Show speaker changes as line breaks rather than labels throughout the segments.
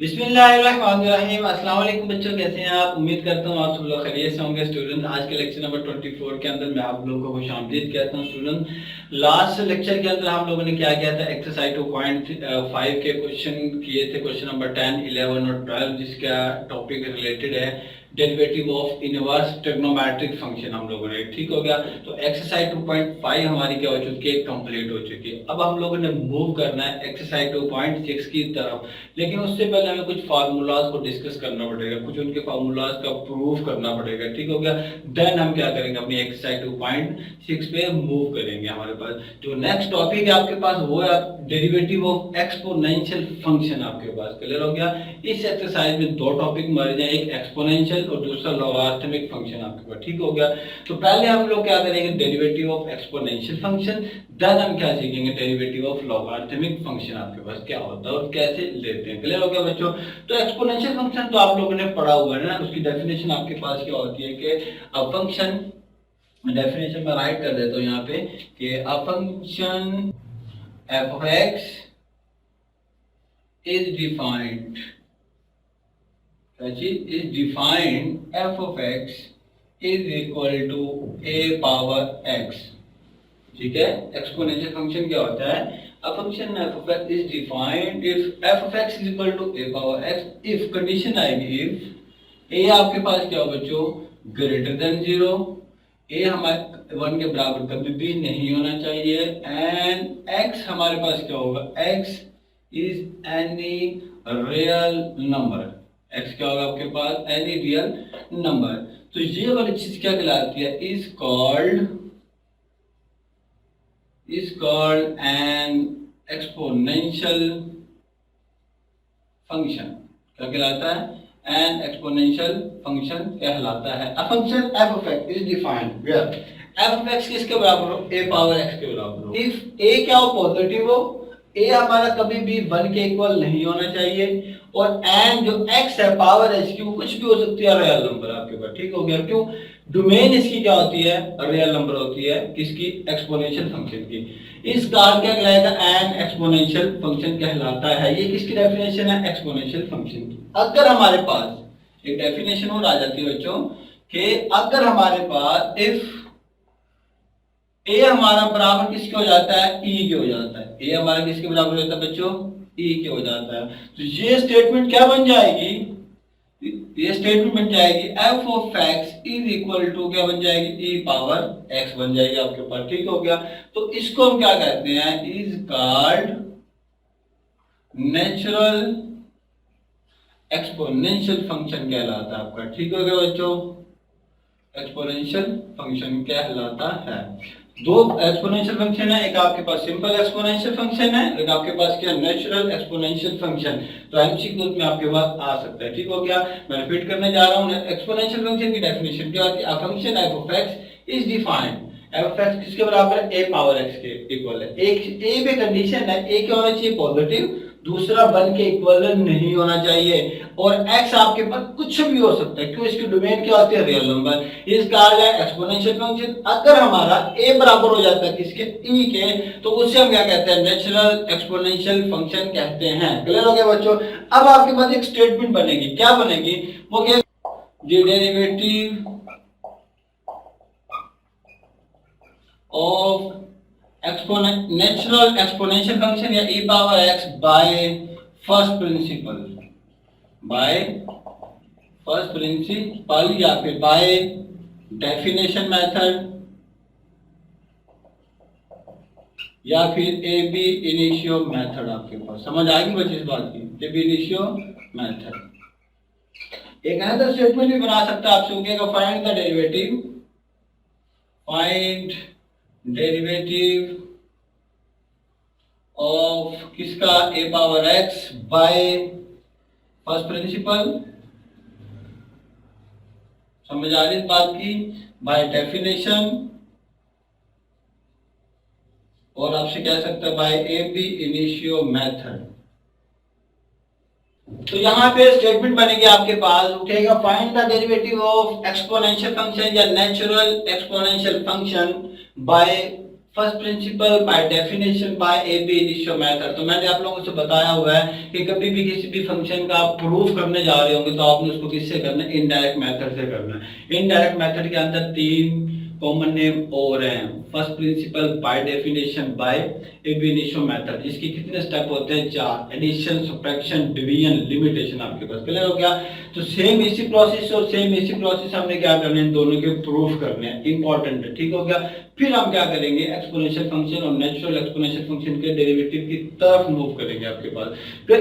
बिस्मिल्लाहिर्रहमानिर्रहीम। अस्सलाम वालेकुम बच्चों, कैसे हैं आप? उम्मीद करता हूँ आप सब लोग खैरियत से होंगे। स्टूडेंट, आज के लेक्चर नंबर 24 के अंदर मैं आप लोगों को खुशामदीद कहता हूँ। स्टूडेंट, लास्ट लेक्चर के अंदर हम लोगों ने क्या किया था, एक्सरसाइज 2.5 के क्वेश्चन किए थे, क्वेश्चन नंबर 10, 11 और 12, जिसका टॉपिक रिलेटेड है derivative of inverse trigonometric function. हम लोगों ने ठीक हो गया। तो एक्सरसाइज 2.5 हमारी क्या हो चुकी है, कंप्लीट हो चुकी है। अब हम लोगों ने मूव करना है एक्सरसाइज 2.6 की तरफ, लेकिन उससे पहले हमें कुछ फार्मूलाज को डिस्कस करना पड़ेगा, कुछ उनके फार्मूलाज का प्रूफ करना पड़ेगा। ठीक हो गया। देन हम क्या करेंगे, अपनी एक्सरसाइज 2.6 पे मूव करेंगे। हमारे पास जो नेक्स्ट टॉपिक है आपके पास वो है डेरिवेटिव ऑफ एक्सपोनेंशियल फंक्शन। आपके पास क्लियर हो गया। इस एक्सरसाइज में दो टॉपिक हमारे हैं, एक एक्सपोनेंशियल और दूसरा लॉगरिथमिक फंक्शन आपके पास। ठीक हो गया। तो पहले हम लोग क्या करेंगे, derivative of exponential function, then हम क्या सीखेंगे, डेरिवेटिव ऑफ लॉगरिथमिक फंक्शन आपके पास क्या होता है और कैसे लेते हैं। क्लियर हो गया बच्चों। तो एक्सपोनेंशियल फंक्शन तो आप लोगों ने पढ़ा हुआ है ना, उसकी डेफिनेशन आपके पास क्या होती है कि अ फंक्शन, डेफिनेशन में राइट कर देता हूं यहाँ पे कि a function F of x is defined, is defined f of x is equal to a power x। ठीक है। एक्सपोनेंशियल फंक्शन क्या होता है, a function f of x is defined if f of x is equal to a power x, if condition आएगी if a आपके पास क्या हो बच्चों, ग्रेटर देन 0, a हमारे 1 के बराबर कभी भी नहीं होना चाहिए, एंड x हमारे पास क्या होगा, x is any real number, x क्या होगा आपके पास, एनी रियल नंबर। तो ये वाली चीज क्या कहलाती है, is called an exponential function. क्या कहलाता है, एन एक्सपोनेंशियल फंक्शन कहलाता है। A function f of x is defined where f of x किसके बराबर हो, a पावर x के बराबर हो। इफ a क्या हो, पॉजिटिव हो, a हमारा कभी भी 1 के इक्वल नहीं होना चाहिए, और एन जो x है पावर h की वो कुछ भी हो सकती है, रियल नंबर आपके पास। ठीक हो गया। क्यों, डोमेन इसकी क्या होती है, रियल नंबर होती है, किसकी, एक्सपोनेंशियल फंक्शन की। इस कार क्या कहलाएगा, एन एक्सपोनेंशियल फंक्शन कहलाता है। ये किसकी डेफिनेशन है, एक्सपोनेंशियल फंक्शन की। अगर हमारे पास एक डेफिनेशन और आ जाती है बच्चों कि अगर हमारे पास इफ ए हमारा बराबर किसके हो जाता है, ई के हो जाता है, ए हमारा किसके बराबर होता है बच्चों, ई के हो जाता है, तो ये स्टेटमेंट क्या बन जाएगी, ये स्टेटमेंट बन जाएगी f of x is equal to क्या बन जाएगी, e पावर x बन जाएगी आपके पास। ठीक हो गया। तो इसको हम क्या कहते हैं, is called natural exponential function कहलाता है आपका। ठीक हो गया बच्चों, एक्सपोनेंशियल फंक्शन कहलाता है। दो एक्सपोनेंशियल फंक्शन है, एक आपके पास सिंपल एक्सपोनेंशियल फंक्शन है, एक आपके पास क्या, नेचुरल एक्सपोनेंशियल फंक्शन। तो एमसीक्यू में आपके पास आ सकता है। ठीक हो गया। मैं रिपीट करने जा रहा हूं, एक्सपोनेंशियल फंक्शन की डेफिनेशन क्या होती है, a function f of x is defined, f of x किसके बराबर है, a पावर x के इक्वल है। एक a पे कंडीशन है, a क्या होना चाहिए, पॉजिटिव, दूसरा 1 के इक्वल नहीं होना चाहिए, और x आपके पास कुछ भी हो सकता है। क्यों, इसकी डोमेन क्या होती है, रियल नंबर। इस कहा जाए एक्सपोनेंशियल फंक्शन। अगर हमारा a बराबर हो जाता है किसके, e के, तो उसे हम क्या कहते हैं, नेचुरल एक्सपोनेंशियल फंक्शन कहते हैं। क्लियर हो गया बच्चों। अब आपके पास एक स्टेटमेंट बनेगी, क्या बनेगी, वो क्या, derivative of natural exponential function या e power x by first principle, bye first principal या फिर बाय डेफिनेशन मेथड या फिर ए बी इनिशियो मेथड। आपके पास समझ आएगी बच्चे इस बात की, ए बी इनिशियो मेथड। एक अनदर स्टेटमेंट भी बना सकता है आपसे, कहेगा find the derivative, find derivative of किसका, a power x by first principal. समझ आ रही इस बात की, बाय डेफिनेशन, और आपसे कह सकता है by ab initio method. तो यहां पे स्टेटमेंट बनेगी आपके पास, उठेगा find the derivative of exponential function या natural exponential function by first principle by definition by ab initio method. तो मैंने आप लोगों से बताया हुआ है कि कभी भी किसी भी फंक्शन का आप प्रूफ करने जा रहे होंगे तो आपने उसको किससे करना है, इनडायरेक्ट मेथड से करना है। इनडायरेक्ट मेथड के अंदर 3 कॉमन नेम और हैं। First principle, by definition, by ab initio method. इसके कितने स्टेप होते हैं? 4। एडिशन, सब्ट्रैक्शन, डिवीजन, लिमिटेशन आपके पास क्लियर हो गया। तो सेम इसी प्रोसेस और सेम इसी प्रोसेस हमने क्या करने हैं, दोनों के प्रूफ करने हैं, इंपॉर्टेंट है, ठीक हो गया। फिर हम क्या करेंगे, एक्सपोनेंशियल फंक्शन और नेचुरल एक्सपोनेंशियल फंक्शन के डेरिवेटिव की तरफ मूव करेंगे आपके पास। फिर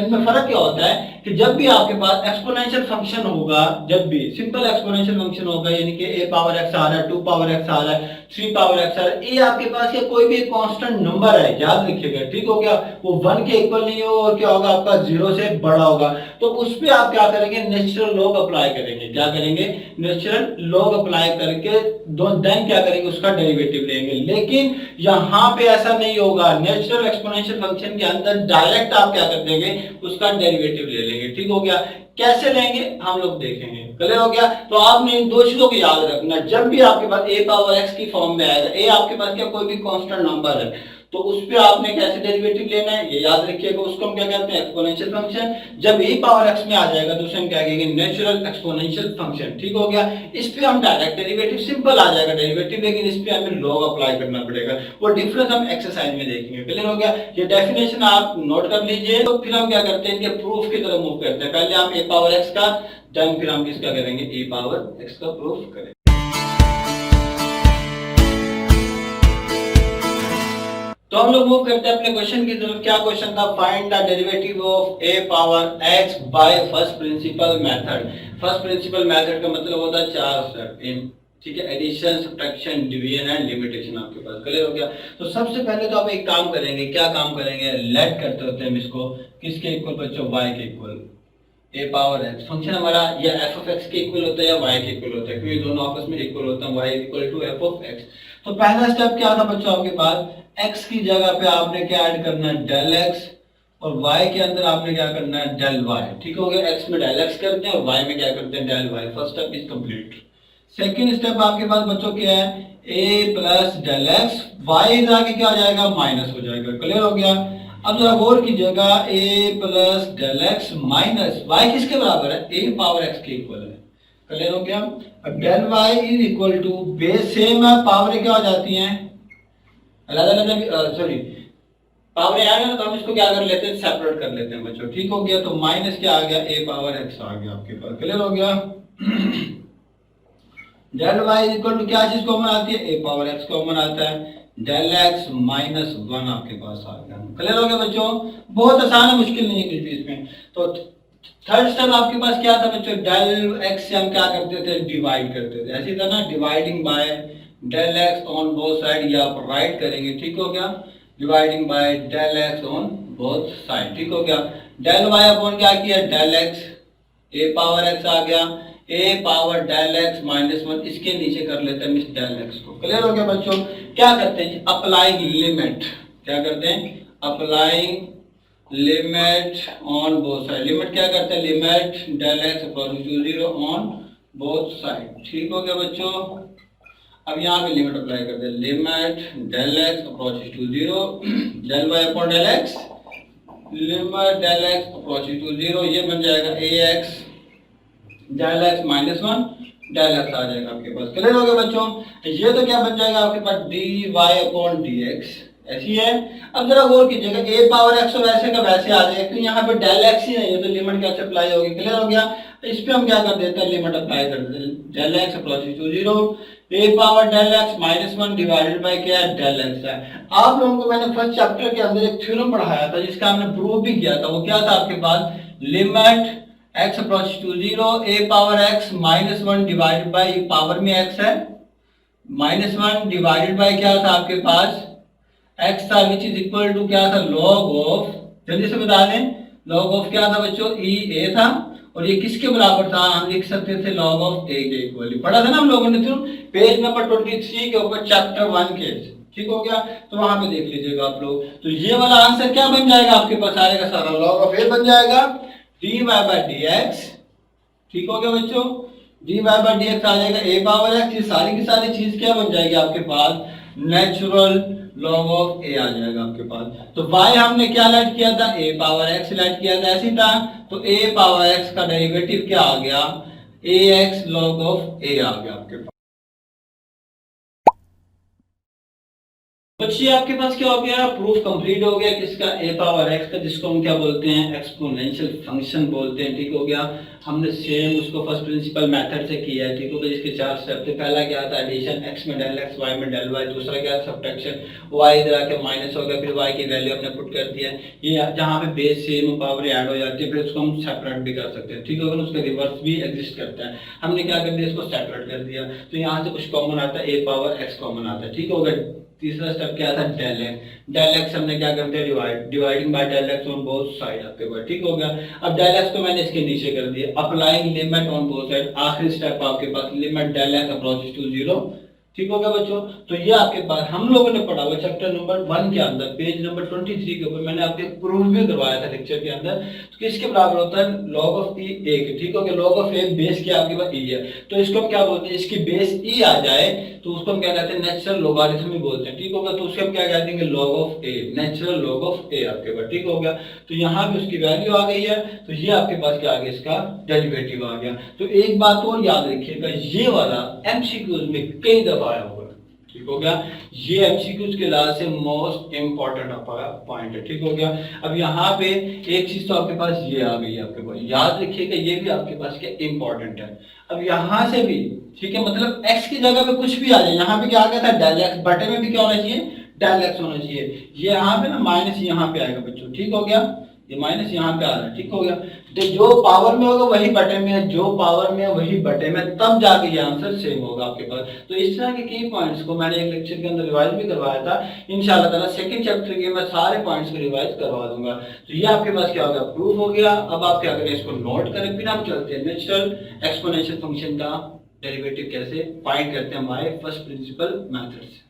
इनमें फर्क क्या होता है कि जब भी आपके पास एक्सपोनेंशियल फंक्शन होगा, जब भी सिंपल एक्सपोनेंशियल फंक्शन होगा, यानी कि a पावर x आ रहा है, 2 पावर x आ रहा है, 3 पावर x आ रहा है, ये आपके पास या कोई भी कांस्टेंट नंबर है, याद रखिएगा, ठीक हो गया। वो 1 के इक्वल नहीं हो और क्या होगा आपका 0 से बड़ा होगा, तो उस पे आप क्या करेंगे, नेचुरल लॉग अप्लाई करेंगे। क्या करेंगे, नेचुरल लॉग अप्लाई करके देन क्या करेंगे, उसका डेरिवेटिव लेंगे। लेकिन यहाँ पे ऐसा नहीं होगा, नेचुरल एक्सपोनेंशियल फंक्शन के अंदर डायरेक्ट आप क्या कर देंगे, उसका डेरिवेटिव ले लेंगे, ठीक हो गया। कैसे लेंगे हम लोग देखेंगे, क्लियर हो गया। तो आपने इन दो चीजों को याद रखना, जब भी आपके पास a पावर x की फॉर्म में आएगा, a आपके पास क्या कोई भी कांस्टेंट नंबर है, तो उस पे आपने कैसे डेरिवेटिव लेना है ये याद रखिएगा। उसको हम क्या कहते हैं, एक्सपोनेंशियल फंक्शन। जब a पावर x में आ जाएगा तो उसे हम क्या कहेंगे, नेचुरल एक्सपोनेंशियल फंक्शन, ठीक हो गया। इस पे हम डायरेक्ट डेरिवेटिव सिंपल आ जाएगा डेरिवेटिव, लेकिन इस पे हमें लॉग अप्लाई करना पड़ेगा। वो डिफरेंस हम एक्सरसाइज में देखेंगे, क्लियर हो गया। ये डेफिनेशन आप नोट कर लीजिए। तो फिर हम क्या करते हैं, इनके प्रूफ की तरफ मूव करते हैं। पहले हम a पावर x का, देन फिर हम किसका करेंगे, a पावर x का प्रूफ करें। तो हम लोग मूव करते हैं अपने क्वेश्चन की तरफ। क्या क्वेश्चन था, find the derivative of a power x by first principle method. First principle method का मतलब होता है 4 स्टेप, ठीक है, addition, subtraction, division and limitation आपके पास क्लियर हो गया। तो सबसे पहले तो आप एक काम करेंगे, क्या काम करेंगे, लेट करते होते हैं इसको किसके इक्वल बच्चों, y के equal. a power x function हमारा या f ऑफ x के इक्वल होता है या y के इक्वल होता है, क्योंकि दोनों आपस में इक्वल होता है, y equal to f of x। तो पहला स्टेप क्या था बच्चों आपके पास, x की जगह पे आपने क्या ऐड करना है, डेल x, और y के अंदर आपने क्या करना है, डेल y, ठीक हो गया। x में डेल x करते हैं और y में क्या करते हैं, del y। First step is complete. Second step आपके पास बच्चों क्या है, a plus del x, y आगे क्या आ जाएगा, माइनस हो जाएगा, क्लियर हो गया। अब जरा गौर कीजिएगा, a plus del x minus y किसके बराबर है, a पावर x के इक्वल है, क्लियर हो गया। अब del y is equal to, base same है, पावर क्या हो जाती हैं अलग अलग, सॉरी पावर ऐड है, तो हम इसको क्या कर लेते हैं, सेपरेट कर लेते हैं बच्चों, ठीक हो गया। तो माइनस क्या आ गया, a पावर x आ गया आपके पास, क्लियर हो गया। Del y is equal to क्या चीज कॉमन आती है, a पावर x कॉमन आता है, डेल x माइनस 1 आपके पास आ गया, क्लियर हो गया बच्चों। बहुत आसान है, मुश्किल नहीं है कुछ भी इसमें। तो थर्ड स्टेप आपके पास क्या था बच्चों, डेल x से हम क्या करते थे, डिवाइड करते थे, ऐसी था ना, dividing by del x on both side, या आप राइट करेंगे, ठीक हो गया, dividing by del x on both side, ठीक हो गया। डेल y अपॉन क्या किया, del x, a power x आ गया, a power del x minus 1, इसके नीचे कर लेते हैं मिस डेल x को, क्लियर हो गया बच्चों। क्या करते हैं, अप्लाइंग लिमिट, क्या करते हैं, applying limit on both side. Limit क्या करते हैं, limit del x approach to 0 on both side, ठीक हो गया बच्चों। अब यहाँ पे लिमिट अप्लाई करते हैं, limit del x approach to 0, del y upon del x, limit del x approach to 0, ये बन जाएगा ax del x minus 1, del x आ जाएगा आपके पास, क्लियर हो गया बच्चों। ये तो क्या बन जाएगा आपके पास, dy अपॉन dx, ऐसी है। अब जरा गौर कीजिएगा, a पावर x वैसे का वैसे आ जाएगा, क्योंकि यहाँ पे डेल x ही नहीं है, तो लिमिट कैसे अप्लाई होगी, क्लियर हो गया। इस पे हम क्या कर देते हैं, लिमिट अप्लाई कर देते हैं, del x approach to 0, a power del x minus 1 divided by क्या है, डेल x है। आप लोगों को मैंने फर्स्ट चैप्टर के अंदर एक थ्योरम पढ़ाया था, जिसका हमने प्रूव भी किया था। वो क्या था आपके पास, limit x approach to 0, a power x minus 1 divided by, power में x है, माइनस 1 डिवाइडेड बाय क्या था आपके पास, x था, विच इज इक्वल टू क्या था, लॉग ऑफ, जल्दी से बता दें, लॉग ऑफ क्या था बच्चों, e a था, और ये किसके बराबर था, हम लिख सकते थे लॉग ऑफ a के इक्वल। पढ़ा था ना हम लोगों ने, तो पेज नंबर 23 के ऊपर चैप्टर 1 के, ठीक हो गया। तो वहां पे देख लीजिएगा आप लोग। तो ये वाला आंसर क्या बन जाएगा आपके पास, सारे का सारा लॉग ऑफ a बन जाएगा, dy बाय dx, ठीक हो गया बच्चों, dy बाय dx आ जाएगा a पावर x। ये सारी की सारी चीज क्या बन जाएगी आपके पास, नेचुरल लॉग ऑफ ए आ जाएगा आपके पास। तो y हमने क्या लेट किया था, a पावर x लेट किया था, ऐसी था। तो a पावर x का डेरिवेटिव क्या आ गया, ax log ऑफ a आ गया आपके पास। बच्चे आपके पास क्या हो गया, प्रूफ कंप्लीट हो गया किसका, a पावर x का, जिसको हम क्या बोलते हैं, एक्सपोनेंशियल फंक्शन बोलते हैं। ठीक हो गया। हमने सेम उसको फर्स्ट प्रिंसिपल मेथड से किया है। ठीक हो गया। जिसके 4 स्टेप थे। पहला क्या था, एडिशन, x में डेल x, y में डेल y। दूसरा क्या, सब्ट्रैक्शन, y इधर आके माइनस हो गया, फिर y की वैल्यू हमने पुट कर दिया। ये जहां पे बेस सेम पावर ऐड हो जाती है, फिर उसको हम सेपरेट भी कर सकते हैं। ठीक हो गया। उसका रिवर्स भी एग्जिस्ट करता है। हमने क्या कर दिया, इसको सेपरेट कर दिया। तो यहाँ से कुछ कॉमन आता है, a पावर x कॉमन आता है। ठीक हो गया। तीसरा स्टेप क्या था, डेल एक्स। डेल एक्स हमने क्या करते हैं, dividing by del x on both side आपके पास। ठीक हो गया। अब डेल एक्स को मैंने इसके नीचे कर दिया, applying limit on both side. आखिरी स्टेप आपके पास, limit del X approaches to 0। ठीक हो गया बच्चों। तो ये आपके पास हम लोगों ने पढ़ा हुआ चैप्टर नंबर 1 के अंदर, पेज नंबर 23 के ऊपर मैंने आपके प्रूफ भी करवाया था लेक्चर के अंदर। तो किसके बराबर होता है, लॉग ऑफ ई ए के। ठीक हो गया। लॉग ऑफ ए बेस क्या आपके पास ई है, तो इसको हम क्या बोलते हैं, इसकी बेस ई आ जाए तो उसको हम क्या कहते हैं, नेचुरल लोगारिथम ही बोलते हैं। ठीक हो गया। तो उसको हम क्या कह देंगे, log of A, natural log of A आपके पास। ठीक हो गया। तो यहाँ भी उसकी वैल्यू आ गई है, तो ये आपके पास क्या आ गया, इसका डेरिवेटिव आ गया। तो एक बात और याद रखिएगा, ये वाला एमसीक्यूज में कई दफा आया हुआ है। ठीक हो गया। ये एमसीक्यूज के लिहाज से मोस्ट इंपॉर्टेंट पॉइंट है। ठीक हो गया। अब यहाँ पे एक चीज तो आपके पास ये आ गई है आपके पास, याद रखिएगा ये भी आपके पास क्या इंपॉर्टेंट है। अब यहाँ से भी ठीक है, मतलब x की जगह पे कुछ भी आ जाए। यहाँ पे क्या आ गया था, डेल एक्स, बटे में भी क्या होना चाहिए, डेल एक्स होना चाहिए। ये यहाँ पे ना माइनस यहाँ पे आएगा बच्चों। ठीक हो गया। ये माइनस यहाँ पे आ रहा है। ठीक हो गया। तो जो पावर में होगा वही बटे में है, जो पावर में है वही बटे में, तब जाके ये आंसर सेम होगा आपके पास। तो इस तरह के कई पॉइंट्स को मैंने एक लेक्चर के अंदर रिवाइज भी करवाया था। इंशाल्लाह ताला सेकंड चैप्टर के मैं सारे पॉइंट्स को रिवाइज करवा दूंगा। तो ये आपके पास क्या होगा, प्रूफ हो गया। अब आप क्या करें, इसको नोट करें, फिर आप चलते हैं नेचुरल एक्सपोनेंशियल फंक्शन का डेरिवेटिव कैसे फाइंड करते हैं हमारे फर्स्ट प्रिंसिपल मेथड से।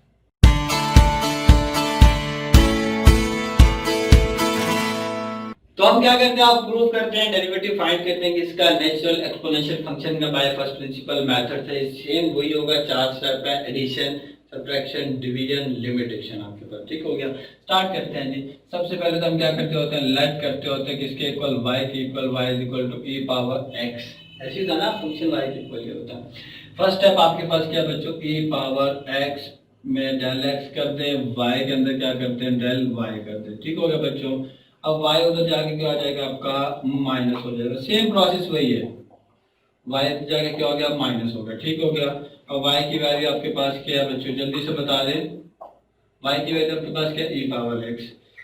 तो हम क्या करते हैं, आप प्रूव करते हैं, डेरिवेटिव फाइंड करते हैं कि इसका नेचुरल एक्सपोनेंशियल फंक्शन का बाय फर्स्ट प्रिंसिपल मेथड से सेम वही होगा। 4 स्टेप है, एडिशन, सब्ट्रैक्शन, डिवीजन, लिमिटेशन आपके पास। ठीक हो गया। स्टार्ट करते हैं जी। सबसे पहले तो हम क्या करते होते हैं, लेट करते होते हैं किसके इक्वल, y के equal, y is equal to e power x। ऐसी था ना, फंक्शन y के इक्वल होता है। फर्स्ट स्टेप आपके पास क्या बच्चों, e पावर x में डेल x करते हैं, y के अंदर क्या करते हैं, डेल y करते हैं। ठीक हो गया बच्चों। अब y उधर जाके क्या आ जाएगा आपका, माइनस हो जाएगा। सेम प्रोसेस वही है, y जाके क्या हो गया, माइनस हो गया। ठीक हो गया। अब y की वैल्यू आपके पास क्या है बच्चों, जल्दी से बता दें। y की वैल्यू आपके पास क्या है, e पावर x।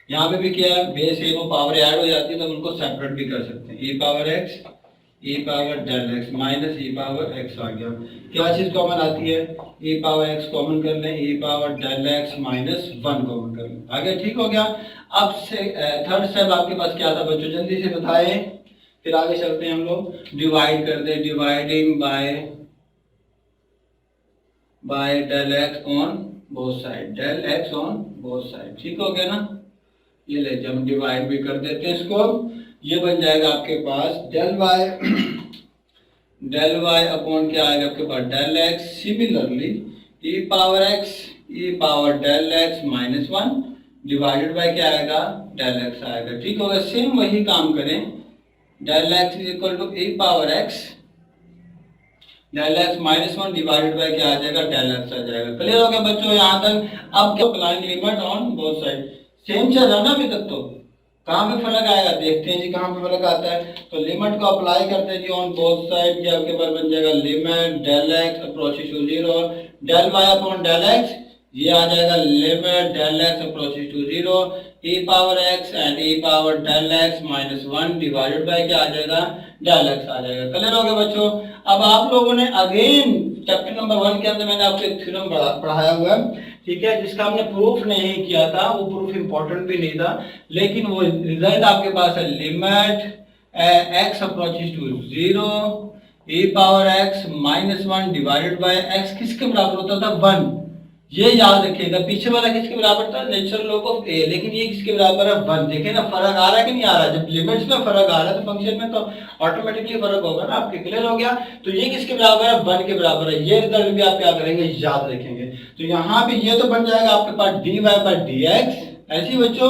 यहाँ पे भी क्या है, बेस ए में पावर ऐड हो जाती है तो उनको सेपरेट भी कर सकते हैं। e power x, e power del x minus e power x आ गया। क्या चीज कॉमन आती है, e पावर x कॉमन कर लें, e power del x minus 1 common कर लें। आगे ठीक हो गया। अब से थर्ड स्टेप आपके पास क्या था बच्चों, जल्दी से बताएं, फिर आगे चलते हैं हम लोग। डिवाइड कर दे, dividing by del x on both side, del x on both side. ठीक हो गया ना। ये ले जब डिवाइड भी कर देते हैं इसको, ये बन जाएगा आपके पास del Y del Y upon क्या आएगा आपके पास, del X. Similarly e power x, e power del x minus 1 divided by क्या आएगा, डेल x आएगा। ठीक होगा। सेम वही काम करें, del x is equal to e power x, del x minus 1 divided by क्या आ जाएगा, डेल x आ जाएगा। क्लियर हो गया बच्चों यहाँ तक। अब क्या applying limit on both side, same चल रहा ना अभी तक। तो कहाँ पे फर्क आएगा, देखते हैं जी कहाँ पे फर्क आता है। तो लिमिट को अप्लाई करते हैं जी ऑन बोथ साइड, क्या आपके पास बन जाएगा, limit del x approaches to 0 del y upon del x, ये आ जाएगा limit del x approaches to 0 e power x and e power del x minus 1 divided by क्या आ जाएगा, डेल x आ जाएगा। क्लियर हो गया बच्चों। अब आप लोगों ने अगेन चैप्टर नंबर 1 के अंदर मैंने आपको एक थ्योरम पढ़ाया हुआ है, ठीक है, जिसका हमने प्रूफ नहीं किया था। वो प्रूफ इंपॉर्टेंट भी नहीं था, लेकिन वो रिजल्ट आपके पास है, limit x approaches to 0 e power x minus 1 divided by x किसके बराबर होता था, 1। ये याद रखिएगा। पीछे वाला किसके बराबर था, नेचुरल लॉग ऑफ ए, लेकिन ये किसके बराबर है, 1। देखें ना फर्क आ रहा है कि नहीं आ रहा है। जब लिमिट्स में फर्क आ रहा है तो फंक्शन में तो ऑटोमेटिकली फर्क होगा ना। आपके क्लियर हो गया। तो ये किसके बराबर है, 1 के बराबर है। ये रिजल्ट भी आप क्या करेंगे, याद रखेंगे। तो यहाँ पे ये तो बन जाएगा आपके पास dy बाय dx। ऐसी बच्चों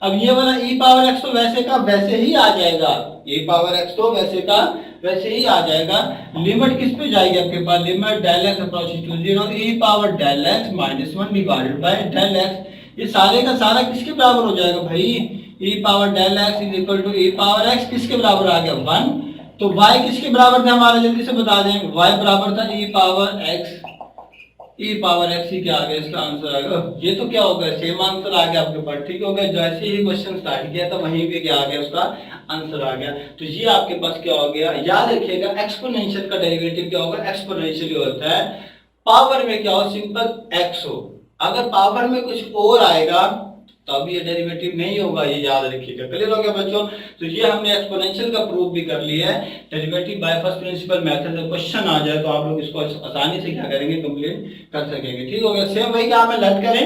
अब ये वाला e पावर x तो वैसे का वैसे ही आ जाएगा, e पावर x तो वैसे का वैसे ही आ जाएगा। लिमिट किस पे जाएगी आपके पास, limit del x approaching to 0 e power del x minus 1 divided by del x। ये सारे का सारा किसके बराबर हो जाएगा भाई, e power del x is equal to e power x किसके बराबर आ गया, 1। तो y किसके बराबर था हमारा, जल्दी से बता दें। y बराबर था e power x, e power x ही क्या आ गया, इसका आंसर आएगा। ये तो क्या होगा, सेम आंसर आ गया आपके पास, ठीक हो गया। जैसे ही क्वेश्चन स्टार्ट किया था वहीं पे क्या आ गया, उसका आंसर आ गया। तो ये आपके पास क्या हो गया, याद रखिएगा। एक्सपोनेंशियल का डेरिवेटिव क्या होगा, एक्सपोनेंशियल होता है पावर में क्या हो, सिंपल x हो। अगर पावर में कुछ और आएगा तब ये डेरिवेटिव नहीं होगा, ये याद रखिएगा। क्लियर हो गया बच्चों। तो ये हमने एक्सपोनेंशियल का प्रूफ भी कर लिया है, derivative bye first principle method. जब क्वेश्चन आ जाए तो आप लोग इसको आसानी से क्या करेंगे, कंप्लीट कर सकेंगे। ठीक हो गया। सेम वही क्या हमें लेट करें,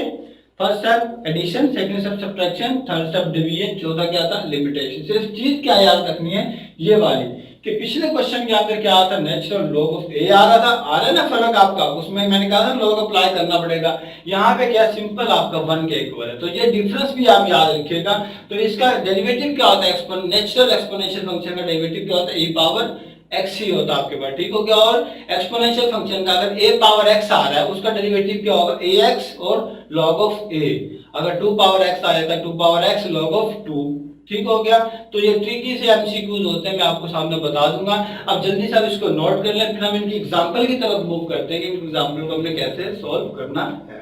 first step addition, second step subtraction, third step division, चौथा क्या था, लिमिटेशन। सिर्फ चीज क्या याद रखनी है, ये वाली कि पिछले क्वेश्चन के अंदर क्या आता, नेचुरल लॉग ऑफ ए आ रहा था। आ रहा है ना फर्क आपका, उसमें मैंने कहा था लॉग अप्लाई करना पड़ेगा। यहाँ पे क्या सिंपल आपका 1 के इक्वल है। तो ये डिफरेंस भी आप याद रखिएगा। तो इसका डेरिवेटिव क्या होता है, नेचुरल एक्सपोनेंशियल फंक्शन का डेरिवेटिव क्या होता है, e पावर x ही होता है आपके पास। ठीक हो गया। और एक्सपोनेंशियल फंक्शन का अगर a पावर x आ रहा है उसका डेरिवेटिव क्या होगा, ax और log ऑफ a। अगर 2 पावर x आ जाता है 2 पावर x log ऑफ 2। ठीक हो गया। तो ये ट्रिकी से एमसीक्यूज होते हैं, मैं आपको सामने बता दूंगा। अब जल्दी से आप इसको नोट कर लें, फिर हम इनकी एग्जांपल की तरफ मूव करते हैं कि इन एग्जांपल को हमने कैसे सॉल्व करना है।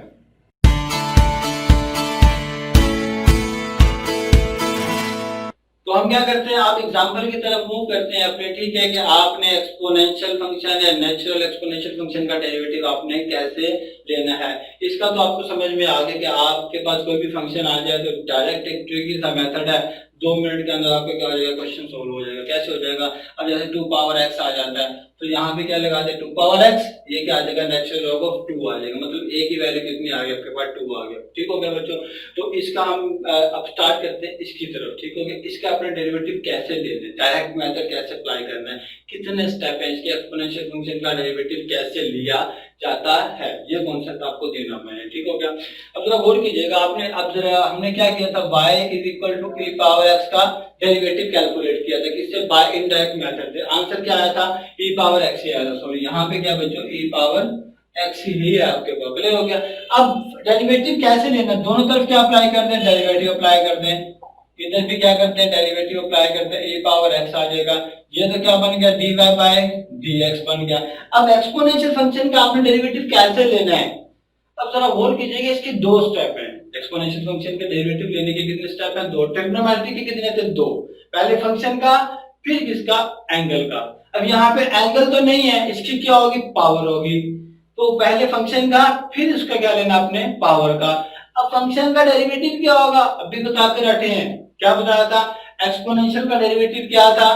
तो हम क्या करते हैं, आप एग्जांपल की तरफ मूव करते हैं अपने। ठीक है कि आपने एक्सपोनेंशियल फंक्शन या नेचुरल एक्सपोनेंशियल फंक्शन का डेरिवेटिव आपने कैसे लेना है। इसका तो आपको समझ में आ गया कि आपके पास कोई भी फंक्शन आ जाए तो डायरेक्ट एक ट्रिकी सा मेथड है, 2 मिनट के अंदर आपका क्या हो जाएगा, क्वेश्चन सोल्व हो जाएगा। कैसे हो जाएगा, अब जैसे 2 पावर x आ जाता है तो यहाँ पे क्या लगा दे, 2 पावर x, ये क्या आ जाएगा, नेचुरल लॉग ऑफ 2 आ जाएगा। मतलब a की वैल्यू कितनी आ गई आपके पास, 2 आ गया। ठीक हो गया बच्चों। तो इसका हम अब स्टार्ट करते हैं इसकी तरफ। ठीक हो गया। इसका अपने डेरिवेटिव कैसे लेना है, डायरेक्ट मेथड कैसे अप्लाई करना है, कितने स्टेप है इसके, एक्सपोनेंशियल फंक्शन का डेरिवेटिव कैसे लिया जाता है, ये कॉन्सेप्ट आपको देना मैंने। ठीक हो गया। अब जरा गौर कीजिएगा आपने, अब जरा हमने क्या किया था, y is equal to e power x का डेरिवेटिव कैलकुलेट किया था, किससे, बाय इनडायरेक्ट मेथड से। आंसर क्या आया था, e पावर x ही आया था। सॉरी यहाँ पे क्या बच्चों, e पावर x ही है आपके पास। क्लियर हो गया। अब डेरिवेटिव कैसे लेना, दोनों तरफ क्या अप्लाई कर दें, डेरिवेटिव अप्लाई कर दें। इधर भी क्या करते हैं, डेरिवेटिव अप्लाई करते हैं, e पावर x आ जाएगा। ये तो क्या बन गया, dy बाय dx बन गया। अब एक्सपोनेंशियल फंक्शन का आपने डेरिवेटिव कैसे लेना है, अब जरा गौर कीजिएगा। इसके 2 स्टेप हैं। एक्सपोनेंशियल फंक्शन के डेरिवेटिव लेने के कितने स्टेप हैं, 2। ट्रिग्नोमेट्री के कितने थे, 2। पहले फंक्शन का, फिर किसका, एंगल का। अब यहाँ पे एंगल तो नहीं है, इसकी क्या होगी, पावर होगी। तो पहले फंक्शन का, फिर इसका क्या लेना आपने, पावर का। अब फंक्शन का डेरिवेटिव क्या होगा, अभी बता के रखे हैं, क्या बताया था, एक्सपोनेंशियल का डेरिवेटिव क्या था,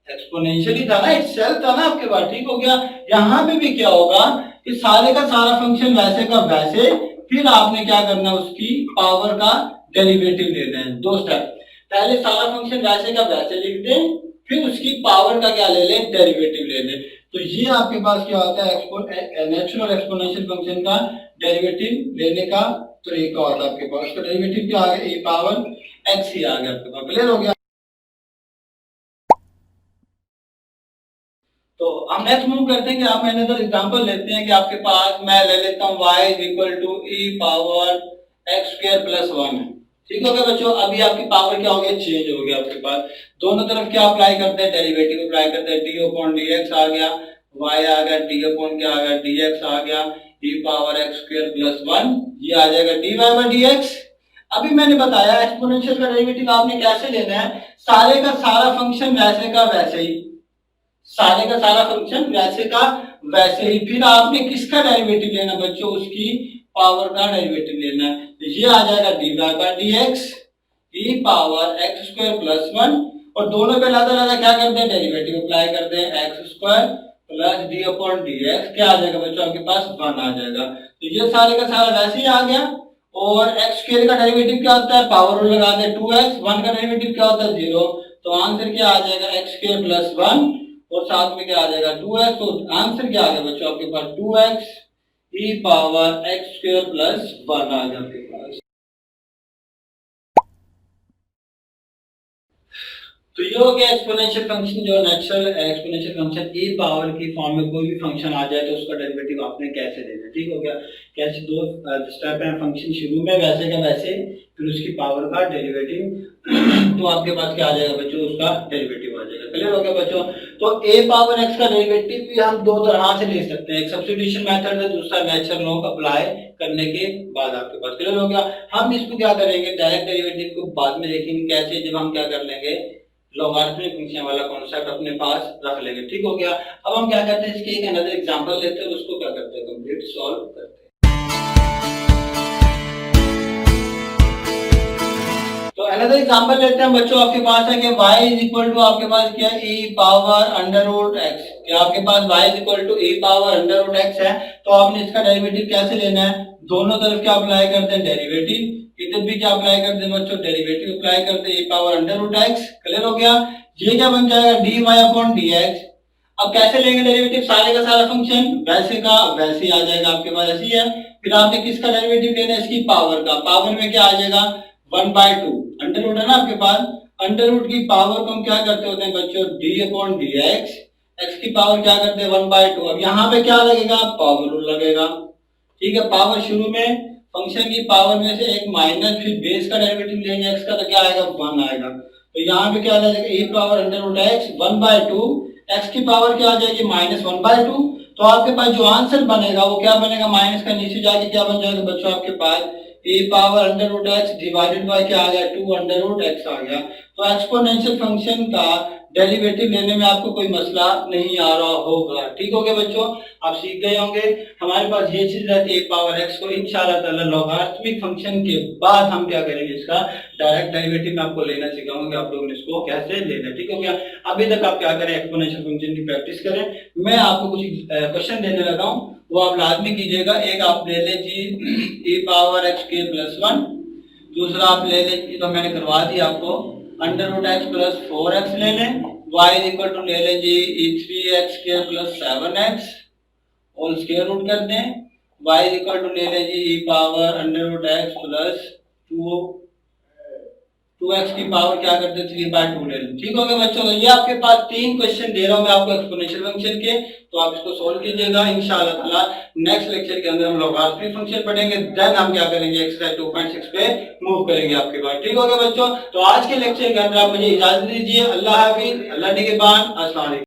एक्सपोनेंशियल ही था ना, इटसेल्फ था ना आपके पास। ठीक हो गया। यहाँ पे भी क्या होगा कि सारे का सारा फंक्शन वैसे का वैसे, फिर आपने क्या करना, उसकी पावर का डेरिवेटिव लेना है। 2 स्टेप, पहले सारा फंक्शन वैसे का वैसे लिख दें, फिर उसकी पावर का क्या ले लें, डेरिवेटिव ले लें। तो ये आपके पास क्या होता है, नेचुरल एक्सपोनेंशियल फंक्शन का डेरिवेटिव लेने का तरीका होता है आपके पास। उसका डेरिवेटिव क्या आ गया, e पावर x ही आ गया आपके पास। क्लियर हो गया। तो हम नेक्स्ट मूव करते हैं कि आप मैंने तो एग्जांपल लेते हैं कि आपके पास मैं ले लेता हूं y is equal to e power x square plus 1। ठीक हो गया बच्चों। अभी आपकी पावर क्या हो गया, चेंज हो गया आपके पास। दोनों तरफ क्या अप्लाई करते हैं, डेरिवेटिव अप्लाई करते हैं। d अपॉन dx आ गया, y आ गया, d अपॉन क्या आ गया, dx आ गया, e power x square plus 1, ये आ जाएगा dy बाय dx। अभी मैंने बताया एक्सपोनेंशियल का डेरिवेटिव आपने कैसे लेना है, सारे का सारा फंक्शन वैसे का वैसे ही, सारे का सारा फंक्शन वैसे का वैसे ही, फिर आपने किसका डेरिवेटिव लेना बच्चों, उसकी पावर का डेरिवेटिव लेना है। तो ये आ जाएगा dy by dx e power x square plus 1, और दोनों पे अलग अलग क्या करते हैं, डेरिवेटिव अप्लाई करते हैं, x square plus D upon D x क्या आ जाएगा बच्चों आपके पास 1 आ जाएगा। तो ये सारे का सारा वैसे ही आ गया। और एक्स स्क्वायर का डेरिवेटिव क्या होता है, पावर रूल लगा दे 2x, 1 का डेरिवेटिव क्या होता है 0। तो आंसर क्या आ जाएगा एक्स स्क्वायर प्लस 1 और साथ में क्या आ जाएगा 2x। तो आंसर क्या आ गया बच्चों आपके पास 2x ई पावर एक्स स्क्वायर प्लस 1 आ गया आपके पास। तो ये हो गया एक्सपोनेंशियल फंक्शन, जो natural exponential function e power की फॉर्म में कोई भी फंक्शन आ जाए तो उसका डेरिवेटिव आपने कैसे लेना, ठीक हो गया। कैसे दो स्टेप है, फंक्शन शुरू में वैसे का वैसे, फिर उसकी पावर का डेरिवेटिव तो आपके पास क्या आ जाएगा बच्चों, उसका डेरिवेटिव आ जाएगा। क्लियर हो गया बच्चों। तो a पावर x का डेरिवेटिव भी हम दो तरह से ले सकते हैं, एक सब्स्टिट्यूशन मेथड है, दूसरा नेचुरल लॉ अप्लाई करने के बाद आपके पास। क्लियर हो गया। हम इसको क्या करेंगे, डायरेक्ट डेरिवेटिव को बाद में देखेंगे कैसे, जब हम क्या कर लेंगे लॉगरिथमिक फंक्शन वाला कॉन्सेप्ट अपने पास रख लेंगे, ठीक हो गया। अब हम क्या करते हैं, इसके एक अनदर एग्जांपल लेते हैं, उसको क्या करते हैं कंप्लीट सॉल्व करते हैं। तो अनदर एग्जांपल लेते हैं बच्चों, आपके पास है कि y इज इक्वल टू आपके पास क्या है e power under root x, क्या आपके पास y is equal to e power under root x है। तो आपने इसका डेरिवेटिव कैसे लेना है, दोनों तरफ क्या अप्लाई करते हैं डेरिवेटिव, इधर भी क्या अप्लाई करते हैं बच्चों डेरिवेटिव अप्लाई करते हैं e power under root x। Clear हो गया। ये क्या बन जाएगा dy अपॉन dx। अब कैसे लेंगे डेरिवेटिव, सारे का सारा फंक्शन वैसे का वैसे ही आ जाएगा आपके पास, ऐसी है। फिर आपने किसका डेरिवेटिव लेना है, इसकी पावर का, पावर में क्या आ जाएगा 1/2, अंडर रूट है ना आपके पास, अंडर रूट की पावर को हम क्या करते होते हैं बच्चों d अपॉन dx, x की पावर क्या करते हैं 1/2। अब यहाँ पे क्या लगेगा, पावर रूल लगेगा, ठीक है। पावर शुरू में फंक्शन की पावर में से एक माइनस, फिर बेस का डेरिवेटिव लेंगे x का, तो क्या आएगा 1 आएगा। तो यहाँ पे क्या आ जाएगा e power under root x 1/2, x की पावर क्या आ जाएगी -1/2। तो आपके पास जो आंसर बनेगा वो क्या बनेगा, माइनस का नीचे जाके क्या बन जाएगा बच्चों आपके पास e power under root x divided by क्या आ गया 2 अंडर रूट x आ गया। तो एक्सपोनेंशियल फंक्शन का डेरिवेटिव लेने में आपको कोई मसला नहीं आ रहा होगा, ठीक हो गया बच्चों, आप सीख गए होंगे। हमारे पास ये चीज रहती है पावर x को, इंशाल्लाह ताला लॉगरिथमिक फंक्शन के बाद हम क्या करेंगे, इसका डायरेक्ट डेरिवेटिव मैं आपको लेना सिखाऊंगा कि आप लोगों ने इसको कैसे लेना, ठीक हो गया। अभी तक आप क्या करें, एक्सपोनेंशियल फंक्शन की प्रैक्टिस करें। मैं आपको कुछ क्वेश्चन देने लगा हूं, वो आप लाजमी कीजिएगा। एक आप ले लें जी e पावर x के प्लस 1, दूसरा आप ले लें, तो मैंने करवा दिया आपको, under root x plus 4x ले लें, y इक्वल टू ले लें जी e 3x square plus 7x whole square root कर दें, y इक्वल टू ले लें जी e power under root x plus 2x की पावर क्या करते हैं 3/2 ले लें, ठीक हो गया बच्चों। ये आपके पास 3 क्वेश्चन दे रहा हूं मैं आपको एक्सपोनेंशियल फंक्शन के, तो आप इसको सोल्व कीजिएगा। इंशाल्लाह ताला नेक्स्ट लेक्चर के अंदर हम लॉगरिथमिक फंक्शन पढ़ेंगे, देन हम क्या करेंगे एक्सरसाइज 2.6 पे मूव करेंगे आपके पास, ठीक हो गया बच्चों। तो आज के लेक्चर के अंदर आप मुझे इजाजत दीजिए। अल्लाह हाफिज, अल्लाह निगहबान, अस्सलाम वालेकुम।